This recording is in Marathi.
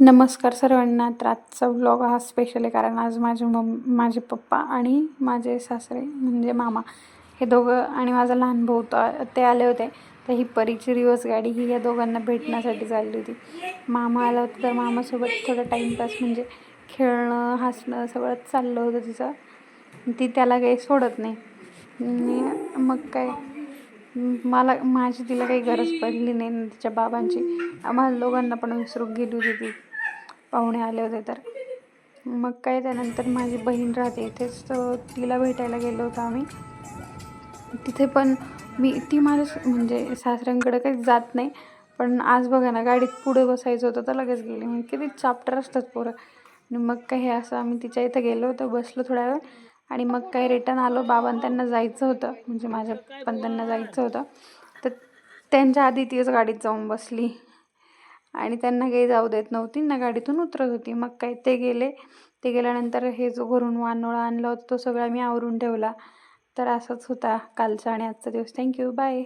नमस्कार सर्वांना. तर आजचा व्लॉग हा स्पेशल आहे कारण आज माझे पप्पा आणि माझे सासरे म्हणजे मामा हे दोघं आणि माझा लहान भाऊ ते आले होते. तर ही परीची रिवर्स गाडी ही या दोघांना भेटण्यासाठी चालली होती. मामा आला होता तर मामासोबत थोडं टाईमपास म्हणजे खेळणं हसणं सगळं चाललं होतं तिचं. ती त्याला काही सोडत नाही. मग काय माझी तिला काही गरज पडली नाही ना तिच्या बाबांची. आम्हाला दोघांना पण विसरून गेली होती ती. पाहुणे आले होते तर मग काय त्यानंतर माझी बहीण राहते इथेच तर तिला भेटायला गेलो होतो आम्ही. तिथे पण ती माझ्या म्हणजे सासऱ्यांकडे काही जात नाही. पण आज बघा ना गाडीत पुढे बसायचं होतं तर लगेच गेली. म्हणजे किती चाप्टर असतात पोरं. आणि मग काय हे असं आम्ही तिच्या इथं गेलो होतो, बसलो थोड्या वेळ आणि मग काय रिटर्न आलो. बाबांना त्यांना जायचं होतं म्हणजे माझ्या पण त्यांना जायचं होतं. तर त्यांच्या आधी तीच गाडीत जाऊन बसली आणि त्यांना काही जाऊ देत नव्हती ना, गाडीतून उतरत होती. मग काय ते गेल्यानंतर हे जो घरून वानोळा आणला होता तो सगळा मी आवरून ठेवला. तर असंच होता कालचा आणि आजचा दिवस. Thank you, bye.